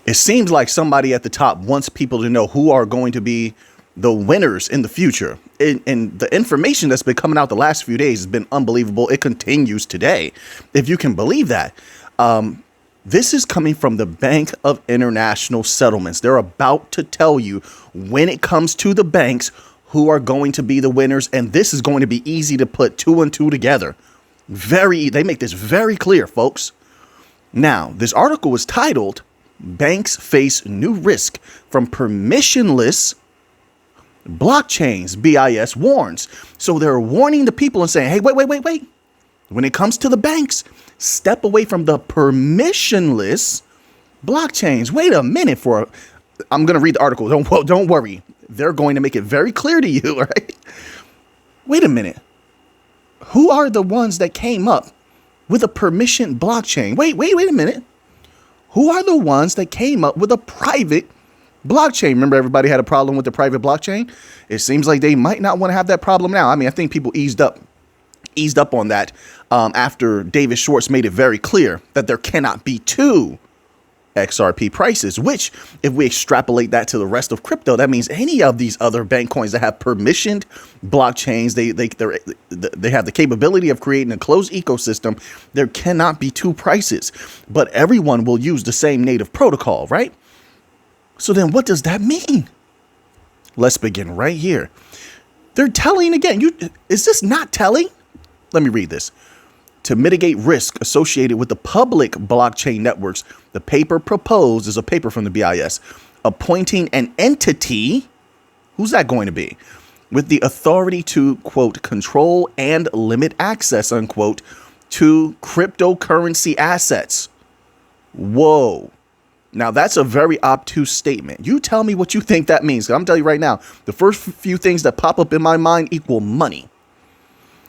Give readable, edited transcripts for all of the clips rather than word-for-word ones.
It seems like somebody at the top wants people to know who are going to be the winners in the future. And the information that's been coming out the last few days has been unbelievable. It continues today, if you can believe that. This is coming from the Bank of International Settlements. They're about to tell you when it comes to the banks who are going to be the winners. And this is going to be easy to put 2 and 2 together. They make this very clear, folks. Now, this article is titled, Banks Face New Risk from Permissionless Blockchains, BIS warns. So they're warning the people and saying, hey, wait. When it comes to the banks, step away from the permissionless blockchains. Wait a minute I'm going to read the article. Don't worry. They're going to make it very clear to you, right? Wait a minute. Who are the ones that came up with a permission blockchain? Wait a minute. Who are the ones that came up with a private blockchain? Remember, everybody had a problem with the private blockchain. It seems like they might not want to have that problem now. I mean, I think people eased up on that after David Schwartz made it very clear that there cannot be 2 XRP prices, which if we extrapolate that to the rest of crypto, that means any of these other bank coins that have permissioned blockchains, they have the capability of creating a closed ecosystem. There cannot be 2 prices, but everyone will use the same native protocol, right? So then what does that mean? Let's begin right here. They're telling again. Is this not telling? Let me read this. To mitigate risk associated with the public blockchain networks, the paper proposed is a paper from the BIS, appointing an entity. Who's that going to be? With the authority to, quote, control and limit access, unquote, to cryptocurrency assets. Whoa. Now, that's a very obtuse statement. You tell me what you think that means. I'm telling you right now, the first few things that pop up in my mind equal money.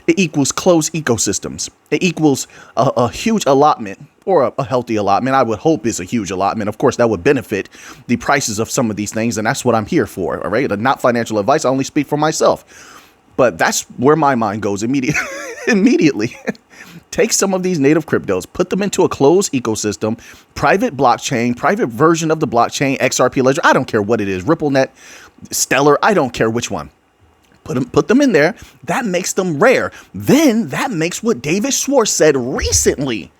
It equals closed ecosystems. It equals a huge allotment, or a healthy allotment. I would hope is a huge allotment. Of course, that would benefit the prices of some of these things. And that's what I'm here for. All right. Not financial advice. I only speak for myself. But that's where my mind goes immediately. Take some of these native cryptos, put them into a closed ecosystem, private blockchain, private version of the blockchain, XRP Ledger. I don't care what it is. RippleNet, Stellar. I don't care which one. Put them in there. That makes them rare. Then that makes what David Schwartz said recently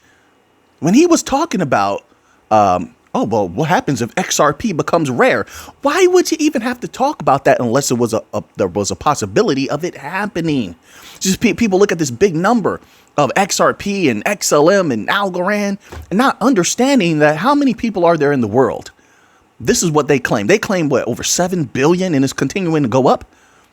when he was talking about, what happens if XRP becomes rare? Why would you even have to talk about that unless there was a possibility of it happening? Just people look at this big number of XRP and XLM and Algorand and not understanding that how many people are there in the world. This is what they claim. They claim over 7 billion, and it's continuing to go up.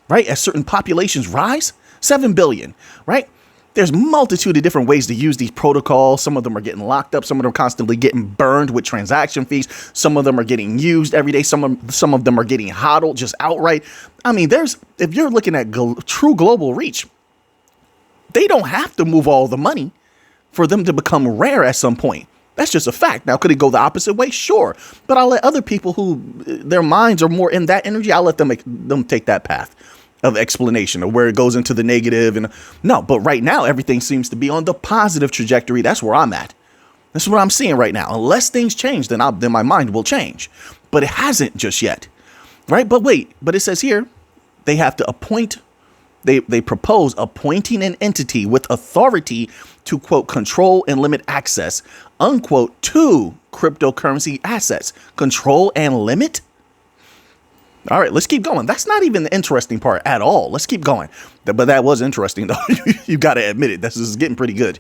Right? As certain populations rise, 7 billion, right? There's multitude of different ways to use these protocols. Some of them are getting locked up. Some of them are constantly getting burned with transaction fees. Some of them are getting used every day. Some of them are getting hodled just outright. I mean, if you're looking at true global reach, they don't have to move all the money for them to become rare at some point. That's just a fact. Now, could it go the opposite way? Sure. But I'll let other people who their minds are more in that energy, I'll let them take that path of explanation of where it goes into the negative. And no, but right now, everything seems to be on the positive trajectory. That's where I'm at. That's what I'm seeing right now. Unless things change, then my mind will change. But it hasn't just yet. Right. But wait, but it says here they have to appoint. They propose appointing an entity with authority to, quote, control and limit access, unquote, to cryptocurrency assets. Control and limit. All right, let's keep going. That's not even the interesting part at all. Let's keep going. But that was interesting, though. You got to admit it. This is getting pretty good.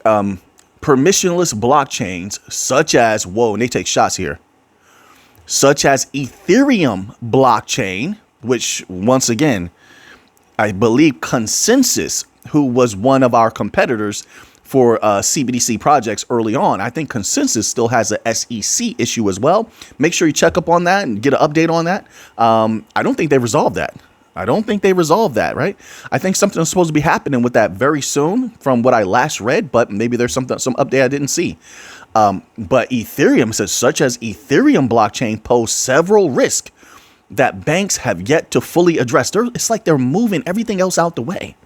Permissionless blockchains such as, and they take shots here, such as Ethereum blockchain, which once again, I believe Consensus, who was one of our competitors for CBDC projects early on. I think Consensus still has a SEC issue as well. Make sure you check up on that and get an update on that. I don't think they resolved that. Right? I think something is supposed to be happening with that very soon from what I last read, but maybe there's some update I didn't see. But Ethereum says such as Ethereum blockchain pose several risks that banks have yet to fully address. It's like they're moving everything else out the way.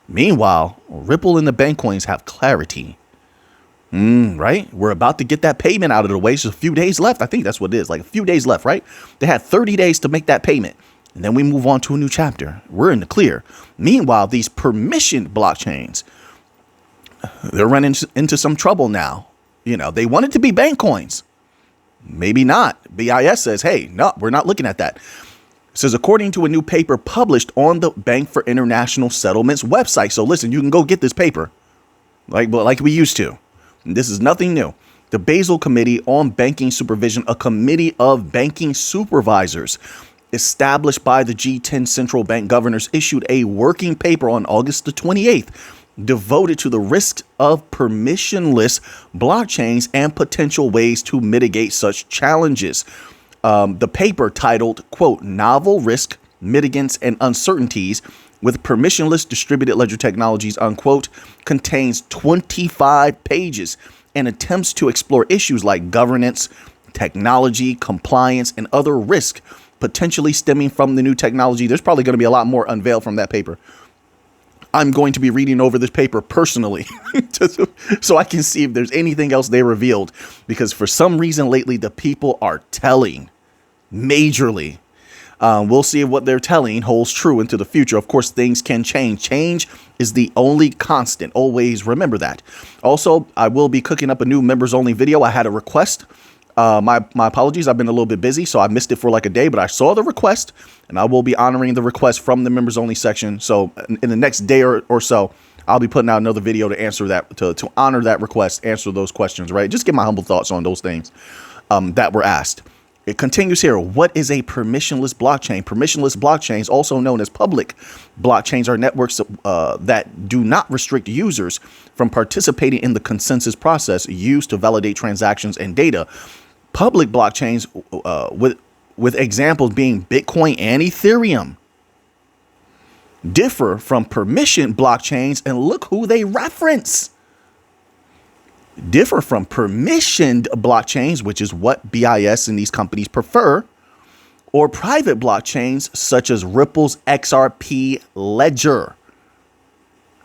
Meanwhile, Ripple and the bank coins have clarity. Right? We're about to get that payment out of the way. Just a few days left. I think that's what it is. Like a few days left, right? They had 30 days to make that payment. And then we move on to a new chapter. We're in the clear. Meanwhile, these permissioned blockchains, they're running into some trouble now. They want it to be bank coins. Maybe not. BIS says, hey, no, we're not looking at that. It says, according to a new paper published on the Bank for International Settlements website. So listen, you can go get this paper like we used to. This is nothing new. The Basel Committee on Banking Supervision, a committee of banking supervisors established by the G10 central bank governors, issued a working paper on August the 28th devoted to the risks of permissionless blockchains and potential ways to mitigate such challenges. The paper, titled, quote, Novel Risk, Mitigants, and Uncertainties with Permissionless Distributed Ledger Technologies, unquote, contains 25 pages and attempts to explore issues like governance, technology, compliance, and other risks potentially stemming from the new technology. There's probably going to be a lot more unveiled from that paper. I'm going to be reading over this paper personally so I can see if there's anything else they revealed, because for some reason lately, the people are telling majorly. We'll see if what they're telling holds true into the future. Of course, things can change. Change is the only constant. Always remember that. Also, I will be cooking up a new members only video. I had a request. My apologies. I've been a little bit busy, so I missed it for like a day, but I saw the request and I will be honoring the request from the members only section. So in the next day or so, I'll be putting out another video to answer that, to honor that request, answer those questions, right? Just get my humble thoughts on those things that were asked. It continues here. What is a permissionless blockchain? Permissionless blockchains, also known as public blockchains, are networks that do not restrict users from participating in the consensus process used to validate transactions and data. Public blockchains, with examples being Bitcoin and Ethereum, differ from permission blockchains, and look who they reference. Differ from permissioned blockchains, which is what BIS and these companies prefer, or private blockchains such as Ripple's XRP Ledger.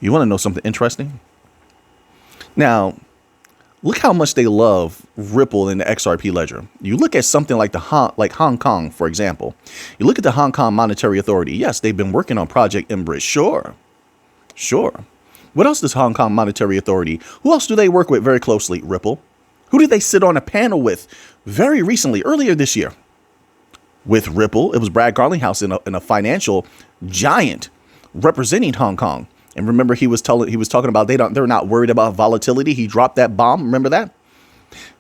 You want to know something interesting? Now, look how much they love Ripple in the XRP Ledger. You look at something like Hong Kong, for example. You look at the Hong Kong Monetary Authority. Yes, they've been working on Project Embridge. Sure. What else does Hong Kong Monetary Authority? Who else do they work with very closely? Ripple. Who did they sit on a panel with very recently, earlier this year? With Ripple. It was Brad Garlinghouse in a financial giant representing Hong Kong. And remember, he was talking about they're not worried about volatility. He dropped that bomb. Remember that?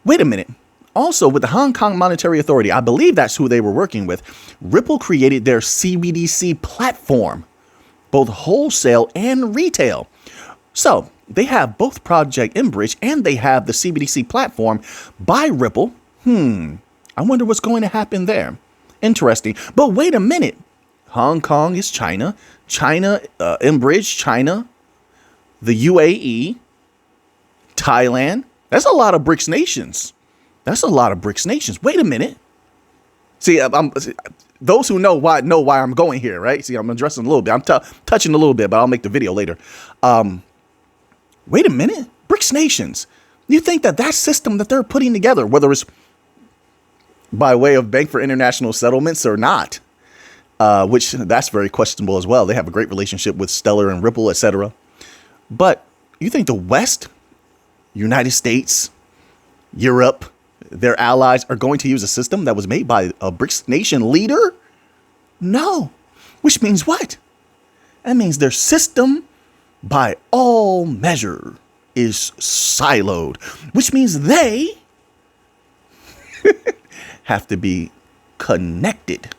Wait a minute. Also, with the Hong Kong Monetary Authority, I believe that's who they were working with. Ripple created their CBDC platform, both wholesale and retail. So they have both Project Embridge and they have the CBDC platform by Ripple. I wonder what's going to happen there. Interesting. But wait a minute. Hong Kong is China. Embridge, China, the UAE, Thailand. That's a lot of BRICS nations. Wait a minute. See, those who know why I'm going here, right? See, I'm addressing a little bit. I'm touching a little bit, but I'll make the video later. Wait a minute. BRICS nations. You think that system that they're putting together, whether it's by way of Bank for International Settlements or not, which that's very questionable as well. They have a great relationship with Stellar and Ripple, etc. But you think the West, United States, Europe, their allies are going to use a system that was made by a BRICS nation leader? No. Which means what? That means their system, by all measure, is siloed, which means they have to be connected.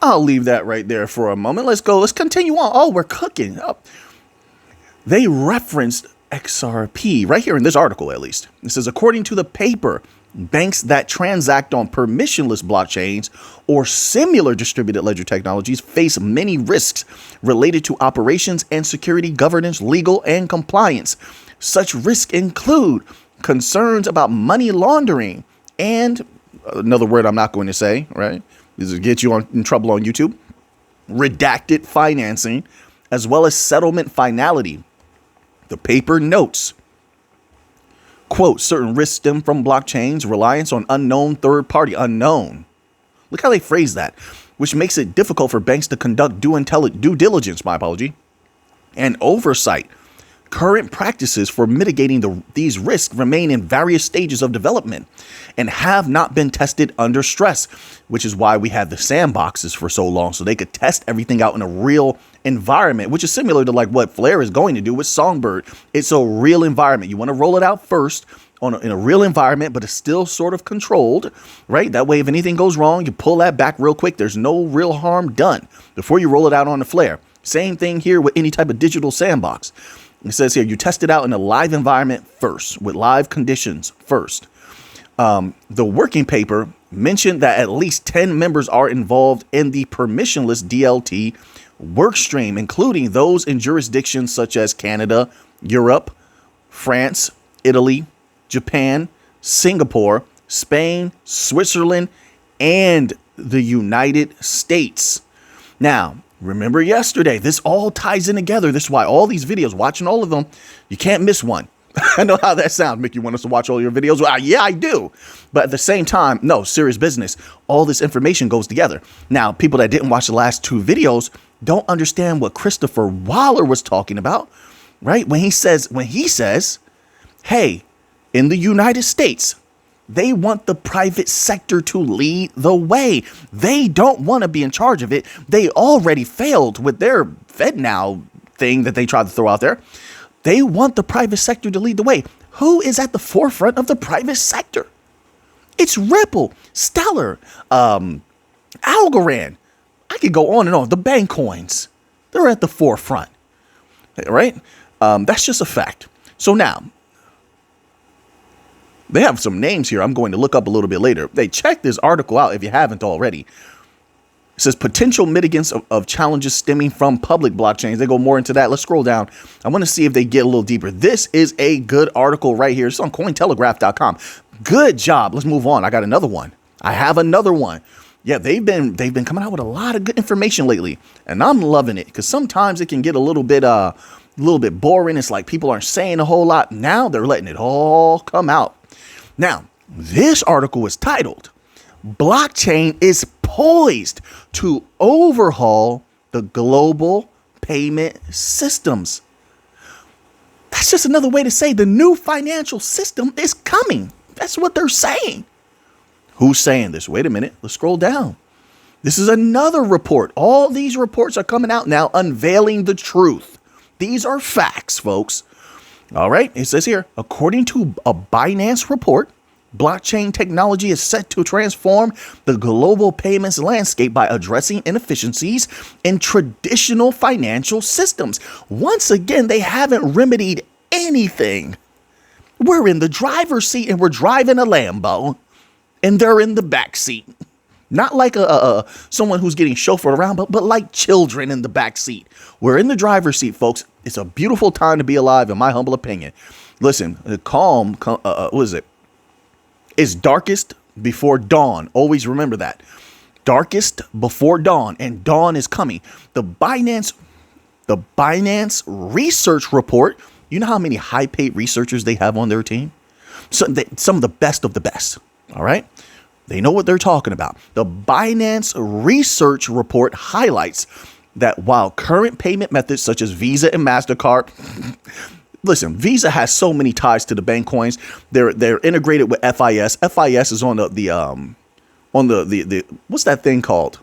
I'll leave that right there for a moment. Let's continue on. Oh, we're cooking. Oh. They referenced XRP right here in this article, at least. It says, according to the paper, banks that transact on permissionless blockchains or similar distributed ledger technologies face many risks related to operations and security, governance, legal, and compliance. Such risks include concerns about money laundering and another word I'm not going to say, right? This will get you in trouble on YouTube. Redacted financing, as well as settlement finality. The paper notes Quote, certain risks stem from blockchains, reliance on unknown third party, unknown. Look how they phrase that, which makes it difficult for banks to conduct due diligence, and oversight. Current practices for mitigating these risks remain in various stages of development and have not been tested under stress, which is why we had the sandboxes for so long, so they could test everything out in a real environment, which is similar to like what Flare is going to do with Songbird. It's a real environment. You want to roll it out first in a real environment, but it's still sort of controlled, right? That way, if anything goes wrong, you pull that back real quick. There's no real harm done before you roll it out on the Flare. Same thing here with any type of digital sandbox. It says here, you test it out in a live environment first, with live conditions first. The working paper mentioned that at least 10 members are involved in the permissionless DLT workstream, including those in jurisdictions such as Canada, Europe, France, Italy, Japan, Singapore, Spain, Switzerland, and the United States. Now, remember yesterday, this all ties in together. This is why all these videos, watching all of them, you can't miss one. I know how that sounds. Make you want us to watch all your videos? Well, yeah, I do. But at the same time, no, serious business. All this information goes together. Now, people that didn't watch the last two videos don't understand what Christopher Waller was talking about, right? When he says, hey, in the United States, they want the private sector to lead the way. They don't want to be in charge of it. They already failed with their FedNow thing that they tried to throw out there. They want the private sector to lead the way. Who is at the forefront of the private sector? It's Ripple, Stellar, Algorand. I could go on and on. The bank coins, they're at the forefront, right? That's just a fact. So now, they have some names here I'm going to look up a little bit later. They check this article out if you haven't already. It says potential mitigants of challenges stemming from public blockchains. They go more into that. Let's scroll down. I want to see if they get a little deeper. This is a good article right here. It's on Cointelegraph.com. Good job. Let's move on. I got another one. I have another one. Yeah, they've been coming out with a lot of good information lately, and I'm loving it because sometimes it can get a little bit boring. It's like people aren't saying a whole lot. Now they're letting it all come out. Now, this article is titled, "Blockchain is poised to overhaul the global payment systems." That's just another way to say the new financial system is coming. That's what they're saying. Who's saying this? Wait a minute. Let's scroll down. This is another report. All these reports are coming out now, unveiling the truth. These are facts, folks. All right. It says here, according to a Binance report, blockchain technology is set to transform the global payments landscape by addressing inefficiencies in traditional financial systems. Once again, they haven't remedied anything. We're in the driver's seat and we're driving a Lambo, and they're in the back seat. Not like someone who's getting chauffeured around, but like children in the back seat. We're in the driver's seat, folks. It's a beautiful time to be alive, in my humble opinion. Listen, what is it? It's darkest before dawn. Always remember that. Darkest before dawn, and dawn is coming. The Binance research report. You know how many high-paid researchers they have on their team? Some of the best of the best. All right. They know what they're talking about. The Binance research report highlights that while current payment methods such as Visa and MasterCard, listen, Visa has so many ties to the bank coins. They're integrated with FIS. FIS is on the what's that thing called?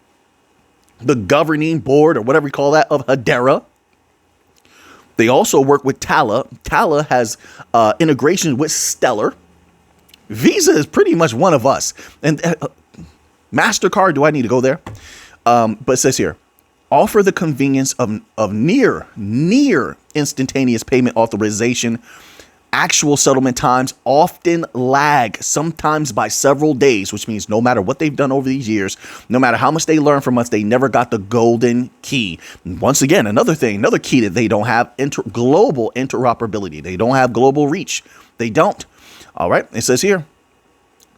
The governing board or whatever we call that of Hedera. They also work with Tala. Tala has integration with Stellar. Visa is pretty much one of us. And MasterCard, do I need to go there? But it says here, offer the convenience of near instantaneous payment authorization. Actual settlement times often lag, sometimes by several days, which means no matter what they've done over these years, no matter how much they learn from us, they never got the golden key. Once again, another key that they don't have, global interoperability. They don't have global reach. They don't. All right. It says here,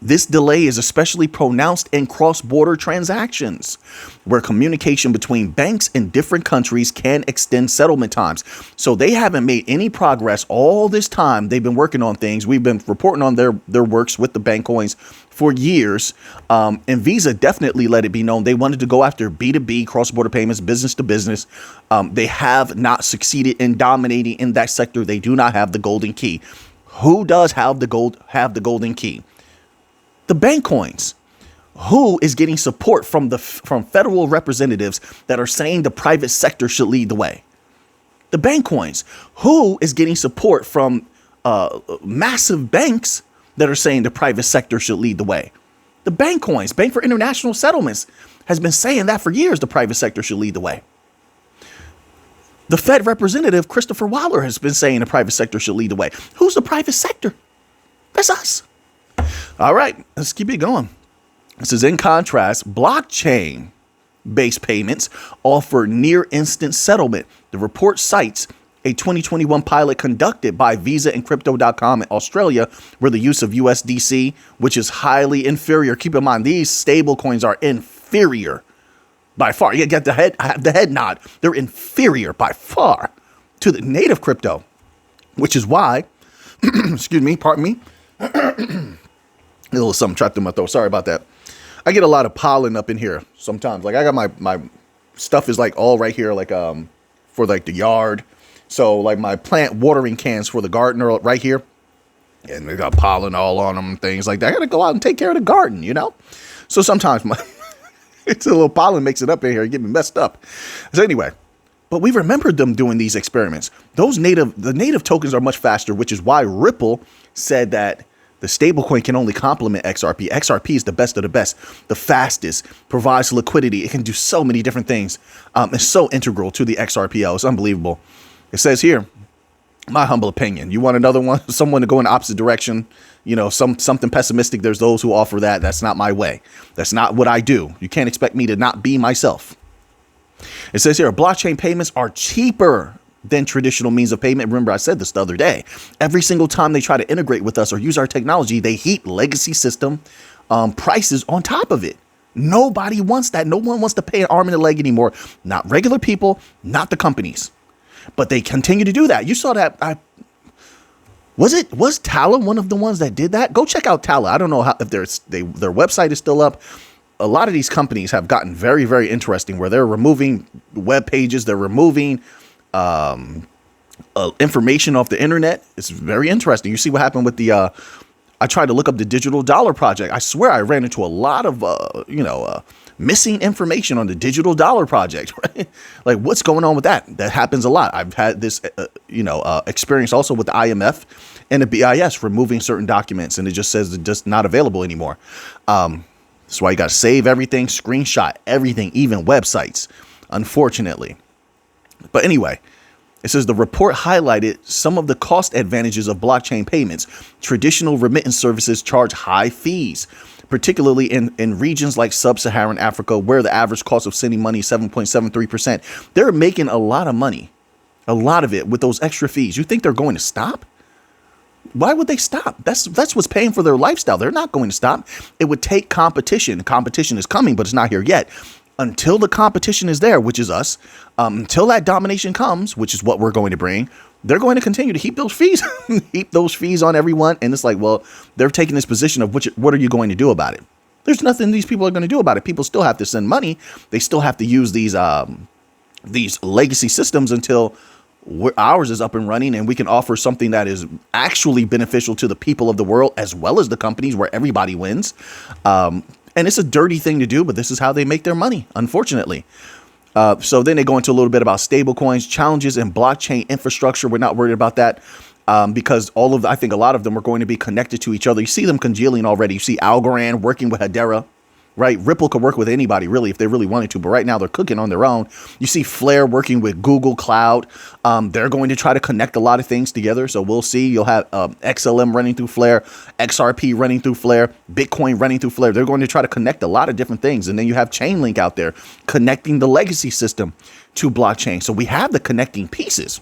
This delay is especially pronounced in cross-border transactions, where communication between banks in different countries can extend settlement times. So they haven't made any progress all this time. They've been working on things. We've been reporting on their works with the bank coins for years. And Visa definitely let it be known they wanted to go after B2B, cross-border payments, business to business. They have not succeeded in dominating in that sector. They do not have the golden key. Who does have the golden key? The bank coins. Who is getting support from federal representatives that are saying the private sector should lead the way? The bank coins. Who is getting support from massive banks that are saying the private sector should lead the way? The bank coins. Bank for International Settlements has been saying that for years. The private sector should lead the way. The Fed representative Christopher Waller has been saying the private sector should lead the way. Who's the private sector? That's us. All right, let's keep it going. This is in contrast, blockchain-based payments offer near instant settlement. The report cites a 2021 pilot conducted by Visa and Crypto.com in Australia, where the use of USDC, which is highly inferior. Keep in mind, these stable coins are inferior by far. You get the head nod. They're inferior by far to the native crypto, which is why, excuse me, pardon me, a little something trapped in my throat. Sorry about that. I get a lot of pollen up in here sometimes. Like I got my stuff is like all right here, like for like the yard. So like my plant watering cans for the garden are right here, and they got pollen all on them and things like that. I got to go out and take care of the garden, you know. So sometimes it's a little pollen makes it up in here, get me messed up. So anyway, but we remembered them doing these experiments. The native tokens are much faster, which is why Ripple said that the stablecoin can only complement XRP. XRP is the best of the best, the fastest, provides liquidity. It can do so many different things. It's so integral to the XRPL. It's unbelievable. It says here, my humble opinion. You want another one? Someone to go in the opposite direction? You know, something pessimistic. There's those who offer that. That's not my way. That's not what I do. You can't expect me to not be myself. It says here, blockchain payments are cheaper than traditional means of payment. Remember, I said this the other day. Every single time they try to integrate with us or use our technology, they heap legacy system prices on top of it. Nobody wants that. No one wants to pay an arm and a leg anymore. Not regular people, not the companies. But they continue to do that. You saw that. Was Tala one of the ones that did that? Go check out Tala. I don't know if their website is still up. A lot of these companies have gotten very, very interesting where they're removing web pages. They're removing information off the internet. It's very interesting. You see what happened with the I tried to look up the digital dollar project. I swear I ran into a lot of missing information on the digital dollar project, right? Like what's going on with that? That happens a lot. I've had this experience also with the IMF and the BIS removing certain documents, and it just says it's just not available anymore. That's why you got to save everything, screenshot everything, even websites, unfortunately. But anyway, it says the report highlighted some of the cost advantages of blockchain payments. Traditional remittance services charge high fees, particularly in regions like sub-Saharan Africa, where the average cost of sending money is 7.73%. They're making a lot of money, a lot of it with those extra fees. You think they're going to stop? Why would they stop? That's what's paying for their lifestyle. They're not going to stop. It would take competition. Competition is coming, but it's not here yet. Until the competition is there, which is us, until that domination comes, which is what we're going to bring, they're going to continue to heap those fees on everyone. And it's like, well, they're taking this position of what are you going to do about it? There's nothing these people are going to do about it. People still have to send money. They still have to use these legacy systems until ours is up and running, and we can offer something that is actually beneficial to the people of the world as well as the companies, where everybody wins. And it's a dirty thing to do, but this is how they make their money, unfortunately. So then they go into a little bit about stable coins, challenges in blockchain infrastructure. We're not worried about that because I think a lot of them are going to be connected to each other. You see them congealing already. You see Algorand working with Hedera, right? Ripple could work with anybody, really, if they really wanted to. But right now they're cooking on their own. You see Flare working with Google Cloud. They're going to try to connect a lot of things together. So we'll see. You'll have XLM running through Flare, XRP running through Flare, Bitcoin running through Flare. They're going to try to connect a lot of different things. And then you have Chainlink out there connecting the legacy system to blockchain. So we have the connecting pieces.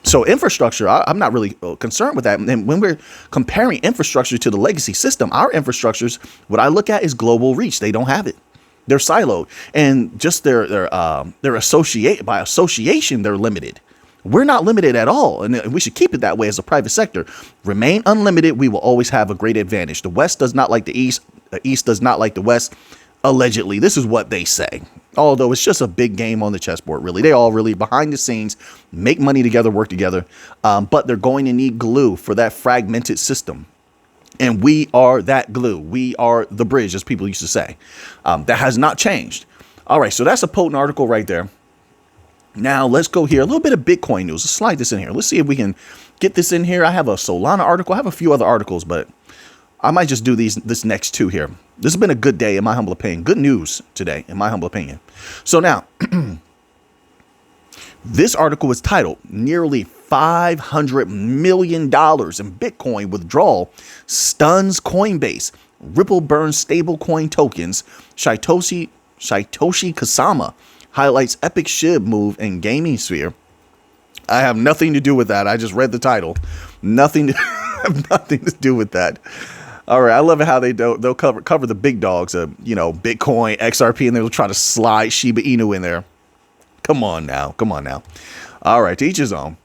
So infrastructure, I'm not really concerned with that. And when we're comparing infrastructure to the legacy system, our infrastructures, what I look at is global reach. They don't have it. They're siloed, and just they're associate by association. They're limited. We're not limited at all, and we should keep it that way as a private sector. Remain unlimited. We will always have a great advantage. The West does not like the East. The East does not like the West. Allegedly, this is what they say. Although it's just a big game on the chessboard, really. They all really behind the scenes make money together, work together, but they're going to need glue for that fragmented system. And we are that glue. We are the bridge, as people used to say. That has not changed. All right, so that's a potent article right there. Now, let's go here. A little bit of Bitcoin news. Let's slide this in here. Let's see if we can get this in here. I have a Solana article. I have a few other articles, but I might just do this next two here. This has been a good day, in my humble opinion. Good news today, in my humble opinion. So now, this article is titled, Nearly $500 million in Bitcoin withdrawal stuns Coinbase. Ripple burns stablecoin tokens. Satoshi Kasama highlights epic SHIB move in gaming sphere. I have nothing to do with that. I just read the title. Nothing to do with that. All right, I love it how they'll cover the big dogs, Bitcoin, XRP, and they'll try to slide Shiba Inu in there. Come on now. All right, to each his own.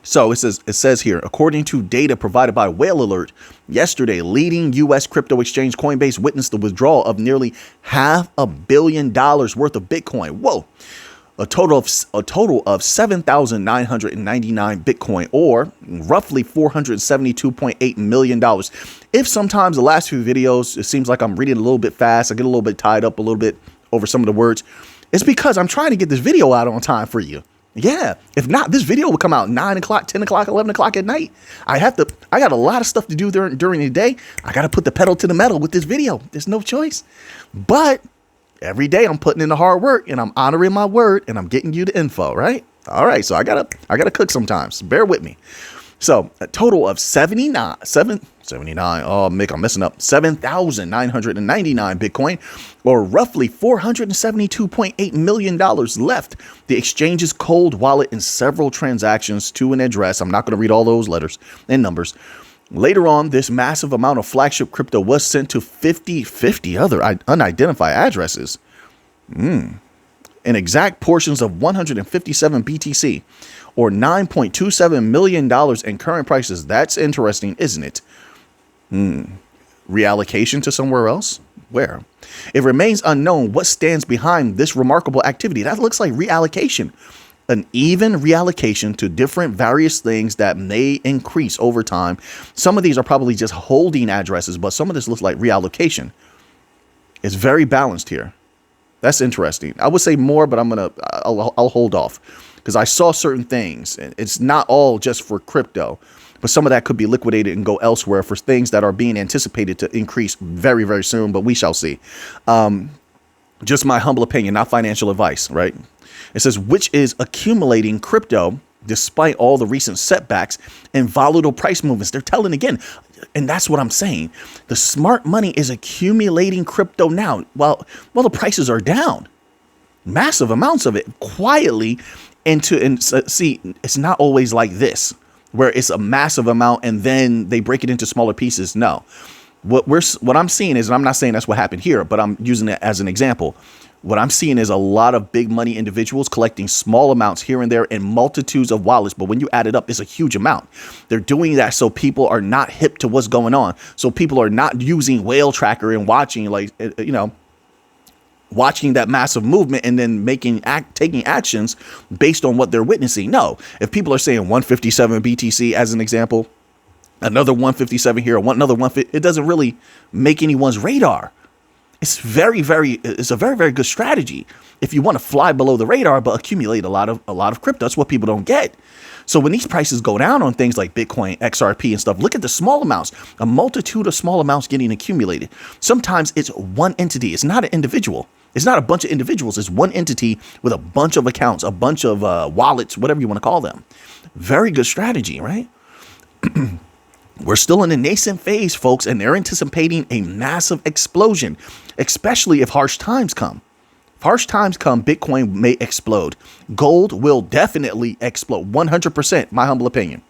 So it says here, according to data provided by Whale Alert, yesterday, leading U.S. crypto exchange Coinbase witnessed the withdrawal of nearly $500 million worth of Bitcoin. Whoa. A total of 7,999 Bitcoin, or roughly $472.8 million. If sometimes the last few videos, it seems like I'm reading a little bit fast, I get a little bit tied up a little bit over some of the words, it's because I'm trying to get this video out on time for you. Yeah. If not, this video will come out 9 o'clock, 10 o'clock, 11 o'clock at night. I got a lot of stuff to do during the day. I got to put the pedal to the metal with this video. There's no choice. But every day I'm putting in the hard work and I'm honoring my word and I'm getting you the info, right? All right. So I gotta cook sometimes. Bear with me. So a total of 79. Oh, Mick, I'm messing up. 7,999 Bitcoin, or roughly $472.8 million left the exchange's cold wallet in several transactions to an address. I'm not going to read all those letters and numbers. Later on, this massive amount of flagship crypto was sent to 50 other unidentified addresses. In exact portions of 157 BTC, or $9.27 million in current prices. That's interesting, isn't it? Reallocation to somewhere else? Where? It remains unknown what stands behind this remarkable activity. That looks like reallocation. An even reallocation to different various things that may increase over time. Some of these are probably just holding addresses, but some of this looks like reallocation. It's very balanced here. That's interesting. I would say more, but I'll hold off because I saw certain things. It's not all just for crypto, but some of that could be liquidated and go elsewhere for things that are being anticipated to increase very, very soon, but we shall see. Just my humble opinion, not financial advice, right? It says, which is accumulating crypto despite all the recent setbacks and volatile price movements. They're telling again, and that's what I'm saying. The smart money is accumulating crypto now. Well, the prices are down. Massive amounts of it quietly see, it's not always like this, where it's a massive amount and then they break it into smaller pieces. No, what I'm seeing is, and I'm not saying that's what happened here, but I'm using it as an example. What I'm seeing is a lot of big money individuals collecting small amounts here and there in multitudes of wallets. But when you add it up, it's a huge amount. They're doing that so people are not hip to what's going on. So people are not using Whale Tracker and watching watching that massive movement and then taking actions based on what they're witnessing. No, if people are saying 157 BTC as an example, another 157 here, another 150, it doesn't really make anyone's radar. It's a very, very good strategy if you want to fly below the radar, but accumulate a lot of crypto. That's what people don't get. So when these prices go down on things like Bitcoin, XRP and stuff, look at the small amounts, a multitude of small amounts getting accumulated. Sometimes it's one entity. It's not an individual. It's not a bunch of individuals. It's one entity with a bunch of accounts, a bunch of wallets, whatever you want to call them. Very good strategy, right? We're still in a nascent phase, folks, and they're anticipating a massive explosion, especially if harsh times come. Harsh times come, Bitcoin may explode. Gold will definitely explode. 100%, my humble opinion.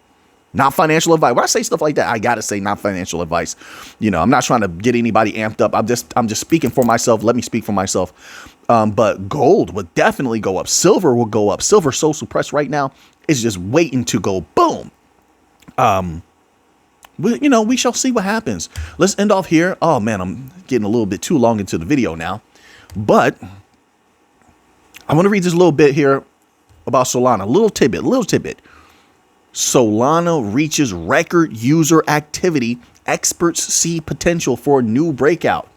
Not financial advice. When I say stuff like that, I gotta say not financial advice. You know, I'm not trying to get anybody amped up. I'm just speaking for myself. Let me speak for myself. But gold would definitely go up. Silver will go up. Silver so suppressed right now. It's just waiting to go boom. We shall see what happens. Let's end off here. Oh man, I'm getting a little bit too long into the video now, but I want to read this little bit here about Solana. Little tidbit. Solana reaches record user activity. Experts see potential for a new breakout.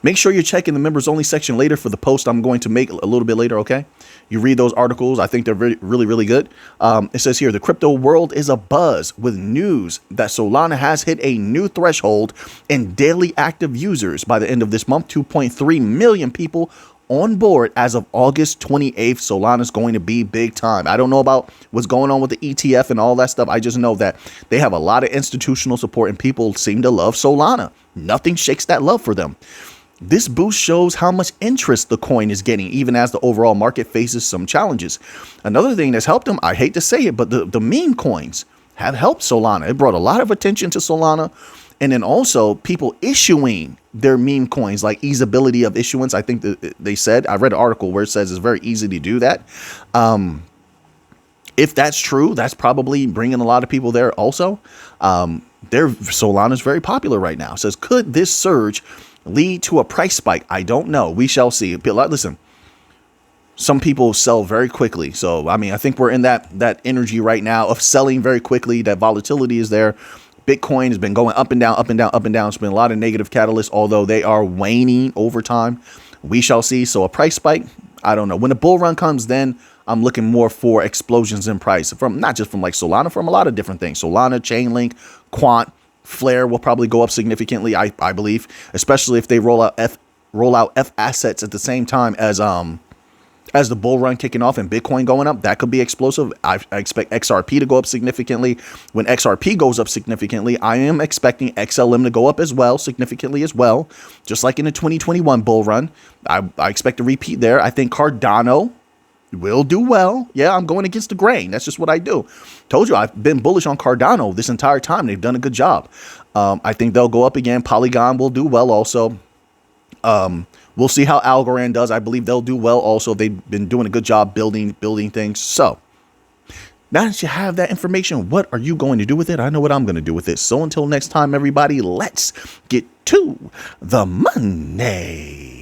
Make sure you're checking the members only section later for the post I'm going to make a little bit later, okay? You read those articles. I think they're really good. It says here, the crypto world is abuzz with news that Solana has hit a new threshold in daily active users. By the end of this month, 2.3 million people on board as of August 28th. Solana is going to be big time. I don't know about what's going on with the ETF and all that stuff. I just know that they have a lot of institutional support and people seem to love Solana. Nothing shakes that love for them. This boost shows how much interest the coin is getting, even as the overall market faces some challenges. Another thing that's helped them, I hate to say it, but the meme coins have helped Solana. It brought a lot of attention to Solana. And then also people issuing their meme coins, like easeability of issuance. I think that they said, I read an article where it says it's very easy to do that. If that's true, that's probably bringing a lot of people there also. Solana is very popular right now. It says, could this surge lead to a price spike? I don't know. We shall see. Listen, some people sell very quickly. So, I mean, I think we're in that energy right now of selling very quickly. That volatility is there. Bitcoin has been going up and down, up and down, up and down. It's been a lot of negative catalysts, although they are waning over time. We shall see. So a price spike, I don't know. When the bull run comes, then I'm looking more for explosions in price from not just from like Solana, from a lot of different things. Solana, Chainlink, Quant, Flare will probably go up significantly, I believe, especially if they roll out F assets at the same time as the bull run kicking off and Bitcoin going up. That could be explosive. I expect XRP to go up significantly. When XRP goes up significantly, I am expecting XLM to go up as well, significantly as well, just like in the 2021 bull run. I expect a repeat there. I think Cardano will do well. Yeah, I'm going against the grain. That's just what I do. Told you I've been bullish on Cardano this entire time. They've done a good job. I think they'll go up again. Polygon will do well also. We'll see how Algorand does. I believe they'll do well also. They've been doing a good job building things. So now that you have that information, what are you going to do with it? I know what I'm going to do with it. So until next time, everybody, let's get to the money.